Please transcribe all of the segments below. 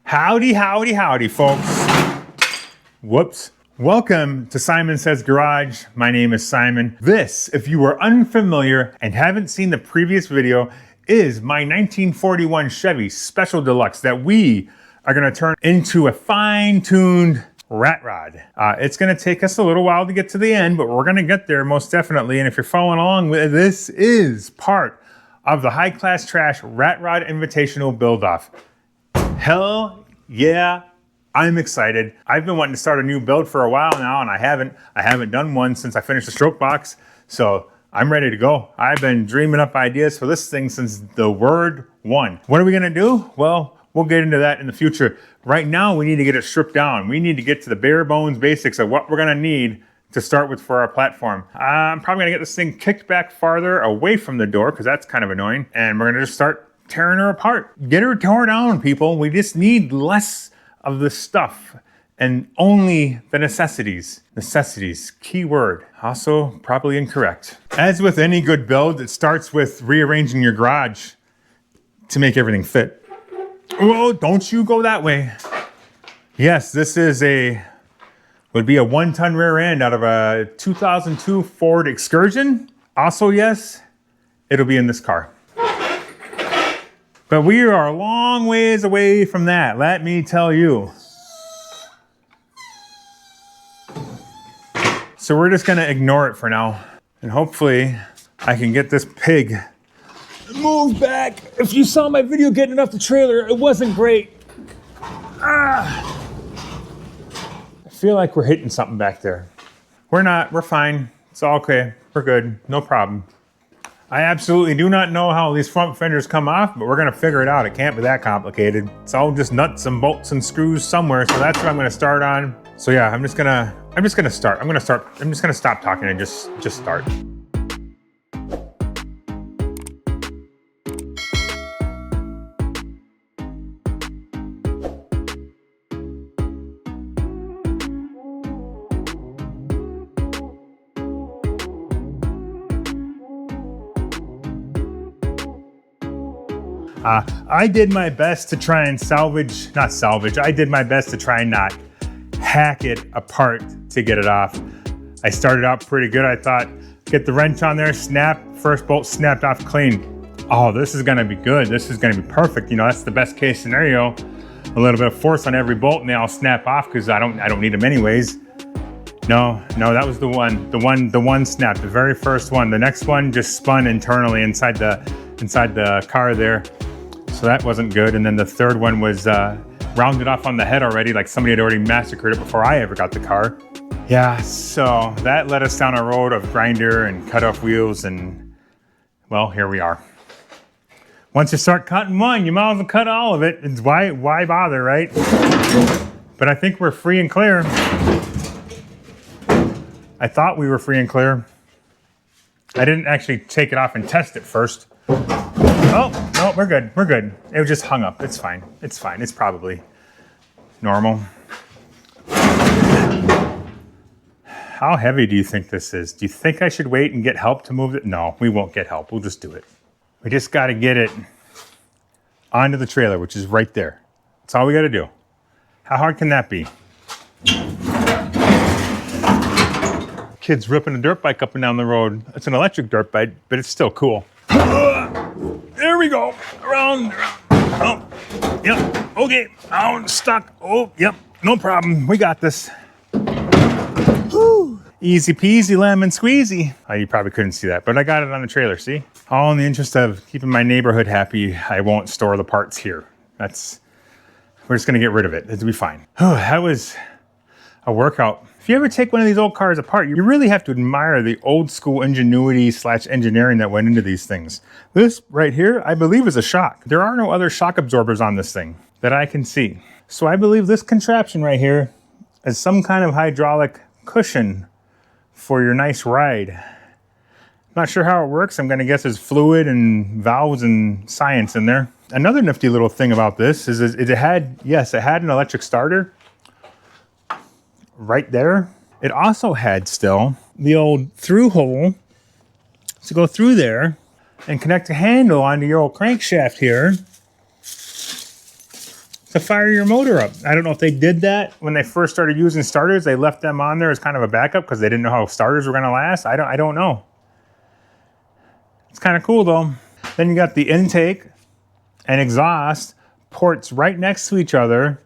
Howdy, howdy, howdy, folks. Whoops. Welcome to Simon Says Garage. My name is Simon. This, if you are unfamiliar and haven't seen the previous video, is my 1941 Chevy Special Deluxe that we are gonna turn into a fine-tuned Ratrod. It's gonna take us a little while to get to the end, but we're gonna get there most definitely. And if you're following along, this is part of the High Class Trash Ratrod Invitational Build-Off. Hell yeah, I'm excited. I've been wanting to start a new build for a while now, and I haven't done one since I finished the stroke box. So I'm ready to go. I've been dreaming up ideas for this thing since the word one. What are we gonna do? Well, we'll get into that in the future. Right now, we need to get it stripped down. We need to get to the bare bones basics of what we're gonna need to start with for our platform. I'm probably gonna get this thing kicked back farther away from the door because that's kind of annoying. And we're gonna just start tearing her apart. Get her torn down, people. We just need less of the stuff and only the necessities. Necessities, key word. Also probably incorrect. As with any good build, it starts with rearranging your garage to make everything fit. Whoa, don't you go that way. Yes, this is would be a 1-ton rear end out of a 2002 Ford Excursion. Also, yes, it'll be in this car. But we are a long ways away from that, let me tell you. So we're just gonna ignore it for now. And hopefully I can get this pig moved back. If you saw my video getting off the trailer, it wasn't great. I feel like we're hitting something back there. We're not, we're fine. It's all okay, we're good, no problem. I absolutely do not know how these front fenders come off, but we're gonna figure it out. It can't be that complicated. It's all just nuts and bolts and screws somewhere, so that's what I'm gonna start on. So yeah, I'm just gonna start. I'm just gonna stop talking and just start. I did my best to try and I did my best to try and not hack it apart to get it off. I started out pretty good. I thought, get the wrench on there, snap, first bolt snapped off clean. Oh, this is gonna be good. This is gonna be perfect. You know, that's the best case scenario. A little bit of force on every bolt and they all snap off because I don't need them anyways. No, that was the one snapped, the very first one. The next one just spun internally inside the car there. So that wasn't good. And then the third one was rounded off on the head already, like somebody had already massacred it before I ever got the car. Yeah, so that led us down a road of grinder and cut off wheels and, well, here we are. Once you start cutting one, you might as well cut all of it. It's why bother, right? But I think we're free and clear. I thought we were free and clear. I didn't actually take it off and test it first. Oh, no, we're good, we're good. It was just hung up, it's fine, it's fine. It's probably normal. How heavy do you think this is? Do you think I should wait and get help to move it? No, we won't get help, we'll just do it. We just gotta get it onto the trailer, which is right there. That's all we gotta do. How hard can that be? Kid's ripping a dirt bike up and down the road. It's an electric dirt bike, but it's still cool. There we go. Around. Oh, yep. Okay. Oh, stuck. Oh, yep. No problem. We got this. Whew. Easy peasy lemon squeezy. Oh, you probably couldn't see that, but I got it on the trailer. See? All in the interest of keeping my neighborhood happy, I won't store the parts here. We're just gonna get rid of it. It'll be fine. Oh, that was a workout. If you ever take one of these old cars apart, you really have to admire the old school ingenuity / engineering that went into these things. This right here, I believe, is a shock. There are no other shock absorbers on this thing that I can see. So I believe this contraption right here is some kind of hydraulic cushion for your nice ride. Not sure how it works. I'm gonna guess there's fluid and valves and science in there. Another nifty little thing about this is it had an electric starter right there. It also had still the old through hole to go through there and connect a handle onto your old crankshaft here to fire your motor up. I don't know if they did that when they first started using starters. They left them on there as kind of a backup because they didn't know how starters were going to last. I don't know. It's kind of cool though. Then you got the intake and exhaust ports right next to each other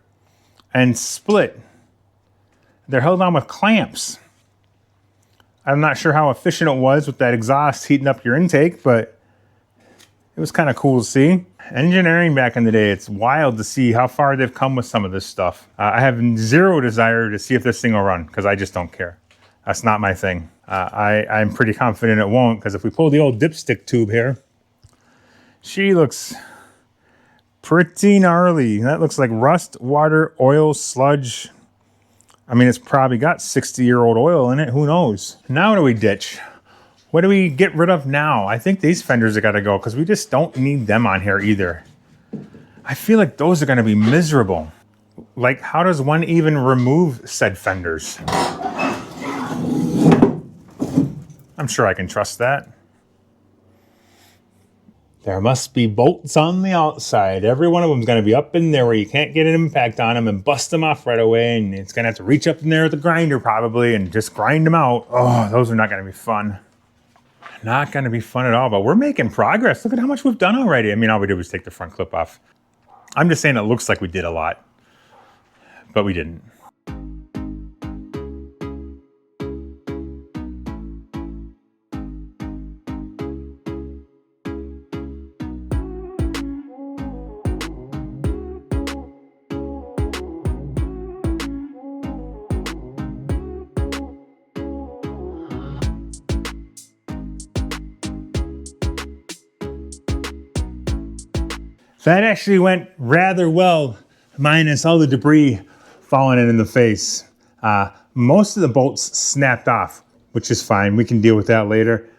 and split. They're held on with clamps. I'm not sure how efficient it was with that exhaust heating up your intake, but it was kind of cool to see. Engineering back in the day, it's wild to see how far they've come with some of this stuff. I have zero desire to see if this thing will run because I just don't care. That's not my thing. I'm pretty confident it won't because if we pull the old dipstick tube here, she looks pretty gnarly. That looks like rust, water, oil, sludge. I mean, it's probably got 60-year-old oil in it. Who knows? Now what do we ditch? What do we get rid of now? I think these fenders have got to go because we just don't need them on here either. I feel like those are going to be miserable. Like, how does one even remove said fenders? I'm sure I can trust that. There must be bolts on the outside. Every one of them is going to be up in there where you can't get an impact on them and bust them off right away. And it's going to have to reach up in there with the grinder probably and just grind them out. Oh, those are not going to be fun. Not going to be fun at all, but we're making progress. Look at how much we've done already. I mean, all we did was take the front clip off. I'm just saying it looks like we did a lot, but we didn't. That actually went rather well, minus all the debris falling in the face. Most of the bolts snapped off, which is fine. We can deal with that later.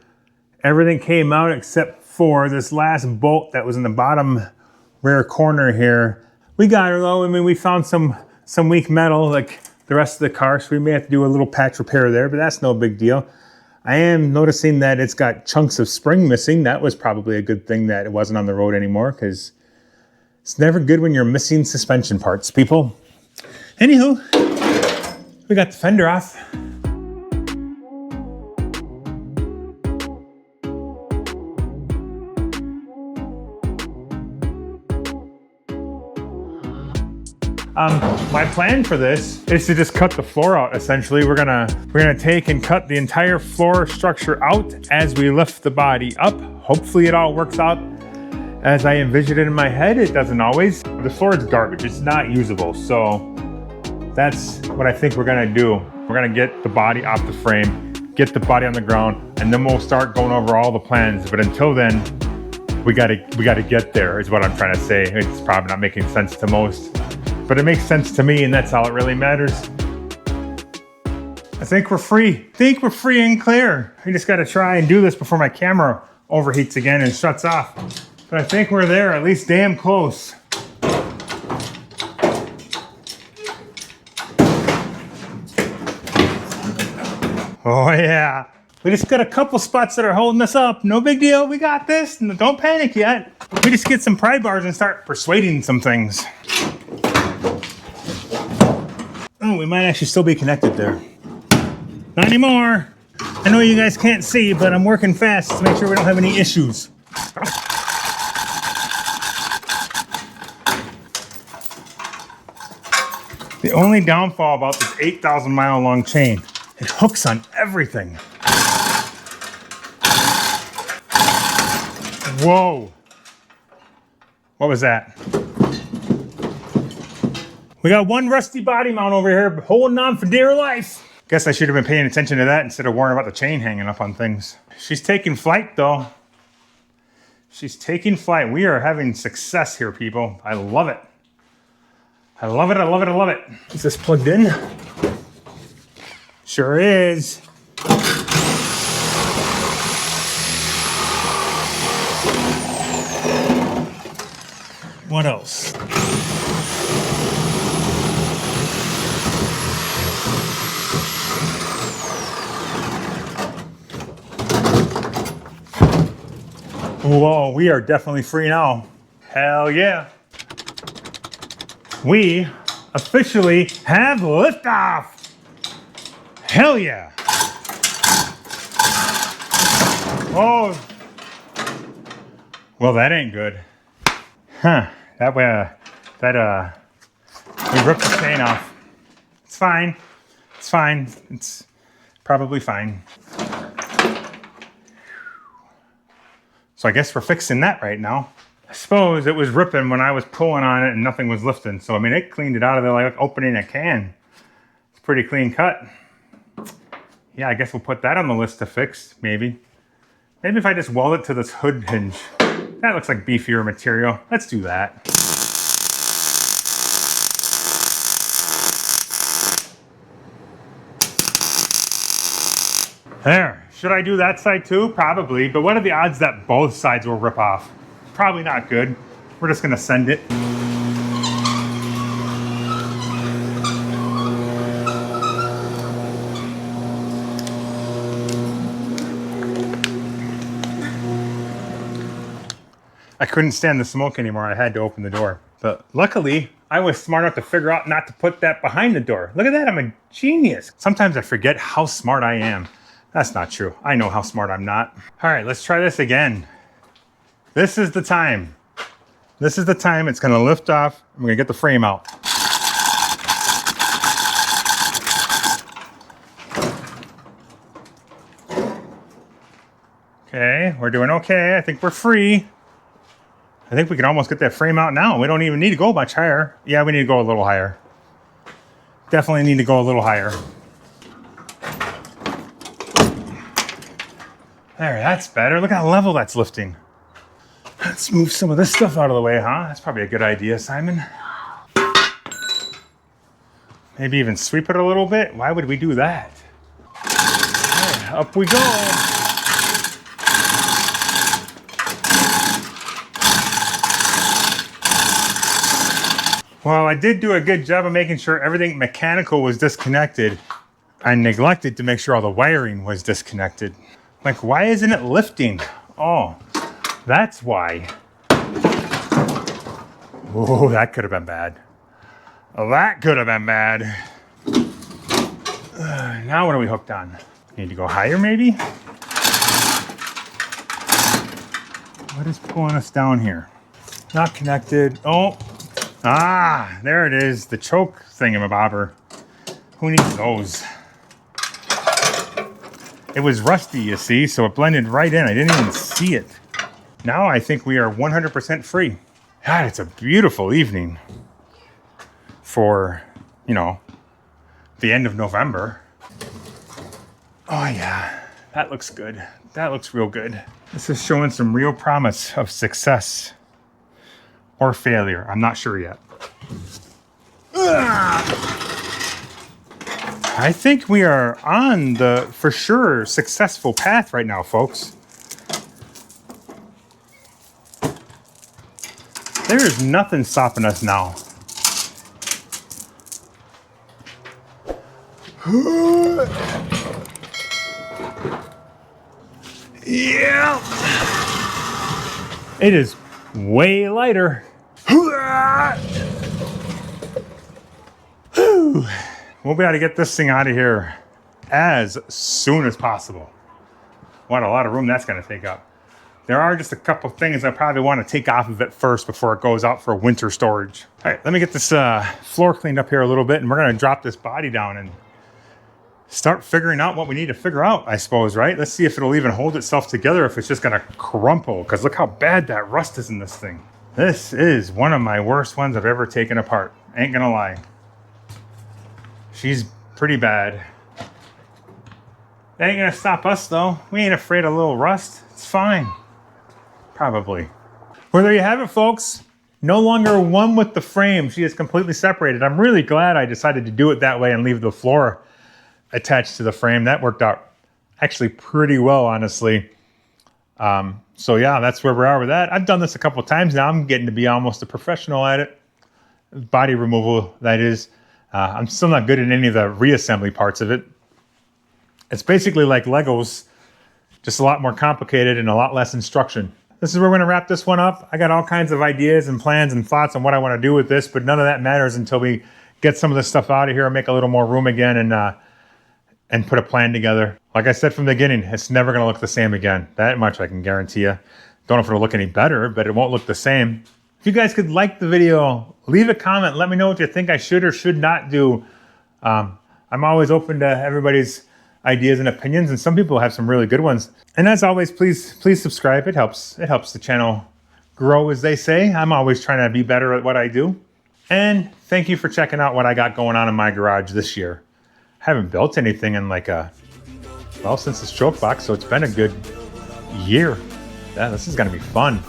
Everything came out except for this last bolt that was in the bottom rear corner here. We got her though. I mean, we found some weak metal like the rest of the car, so we may have to do a little patch repair there, but that's no big deal. I am noticing that it's got chunks of spring missing. That was probably a good thing that it wasn't on the road anymore because it's never good when you're missing suspension parts, people. Anywho, we got the fender off. My plan for this is to just cut the floor out. Essentially, we're gonna take and cut the entire floor structure out as we lift the body up. Hopefully, it all works out as I envisioned it in my head. It doesn't always. The floor is garbage. It's not usable. So that's what I think we're gonna do. We're gonna get the body off the frame, get the body on the ground, and then we'll start going over all the plans. But until then, we gotta get there is what I'm trying to say. It's probably not making sense to most, but it makes sense to me, and that's all that really matters. I think we're free. And clear. I just gotta try and do this before my camera overheats again and shuts off. But I think we're there, at least damn close. Oh yeah. We just got a couple spots that are holding us up. No big deal, we got this. Don't panic yet. We just get some pry bars and start persuading some things. Oh, we might actually still be connected there. Not anymore. I know you guys can't see, but I'm working fast to make sure we don't have any issues. The only downfall about this 8,000 mile long chain, it hooks on everything. Whoa. What was that? We got one rusty body mount over here holding on for dear life. Guess I should have been paying attention to that instead of worrying about the chain hanging up on things. She's taking flight though. She's taking flight. We are having success here, people. I love it. I love it, I love it, I love it. Is this plugged in? Sure is. What else? Whoa, we are definitely free now. Hell yeah. we officially have liftoff. Hell yeah. Oh, well, that ain't good. Huh, that way, we ripped the chain off. It's fine, it's fine, it's probably fine. So I guess we're fixing that right now. I suppose it was ripping when I was pulling on it and nothing was lifting. So, I mean, it cleaned it out of there like opening a can. It's pretty clean cut. Yeah, I guess we'll put that on the list to fix, maybe. Maybe if I just weld it to this hood hinge. That looks like beefier material. Let's do that. There. Should I do that side too? Probably. But what are the odds that both sides will rip off? Probably not good. We're just going to send it. I couldn't stand the smoke anymore. I had to open the door. But luckily, I was smart enough to figure out not to put that behind the door. Look at that. I'm a genius. Sometimes I forget how smart I am. That's not true. I know how smart I'm not. All right, let's try this again. This is the time. This is the time it's going to lift off. I'm going to get the frame out. Okay, we're doing okay. I think we're free. I think we can almost get that frame out now. We don't even need to go much higher. Yeah, we need to go a little higher. Definitely need to go a little higher. There, that's better. Look how level that's lifting. Let's move some of this stuff out of the way, huh? That's probably a good idea, Simon. Maybe even sweep it a little bit. Why would we do that? Right, up we go. Well, I did do a good job of making sure everything mechanical was disconnected. I neglected to make sure all the wiring was disconnected. Like, why isn't it lifting? Oh, that's why. Oh, that could have been bad. That could have been bad. Now what are we hooked on? Need to go higher, maybe? What is pulling us down here? Not connected. Oh, there it is. The choke thingamabobber. Who needs those? It was rusty, you see, so it blended right in. I didn't even see it. Now I think we are 100% free. God, it's a beautiful evening for, you know, the end of November. Oh yeah, that looks good. That looks real good. This is showing some real promise of success or failure. I'm not sure yet. I think we are on the, for sure, successful path right now, folks. There is nothing stopping us now. Yeah. It is way lighter. We'll be able to get this thing out of here as soon as possible. What a lot of room that's going to take up. There are just a couple things I probably want to take off of it first before it goes out for winter storage. All right, let me get this floor cleaned up here a little bit, and we're going to drop this body down and start figuring out what we need to figure out, I suppose, right? Let's see if it'll even hold itself together, if it's just going to crumple, because look how bad that rust is in this thing. This is one of my worst ones I've ever taken apart. Ain't going to lie. She's pretty bad. That ain't gonna stop us though. We ain't afraid of a little rust. It's fine. Probably. Well, there you have it, folks. No longer one with the frame. She is completely separated. I'm really glad I decided to do it that way and leave the floor attached to the frame. That worked out actually pretty well, honestly. So yeah, that's where we are with that. I've done this a couple times now. I'm getting to be almost a professional at it. Body removal, that is. I'm still not good at any of the reassembly parts of it. It's basically like Legos, just a lot more complicated and a lot less instruction. this is where we're gonna wrap this one up. I got all kinds of ideas and plans and thoughts on what I wanna do with this, but none of that matters until we get some of this stuff out of here and make a little more room again and put a plan together. Like I said from the beginning, it's never gonna look the same again. That much I can guarantee you. Don't know if it'll look any better, but it won't look the same. If you guys could like the video, leave a comment. Let me know what you think I should or should not do. I'm always open to everybody's ideas and opinions, and some people have some really good ones. And as always, please subscribe. It helps the channel grow, as they say. I'm always trying to be better at what I do. And thank you for checking out what I got going on in my garage this year. I haven't built anything in since the stroke box, so it's been a good year. Yeah, this is gonna be fun.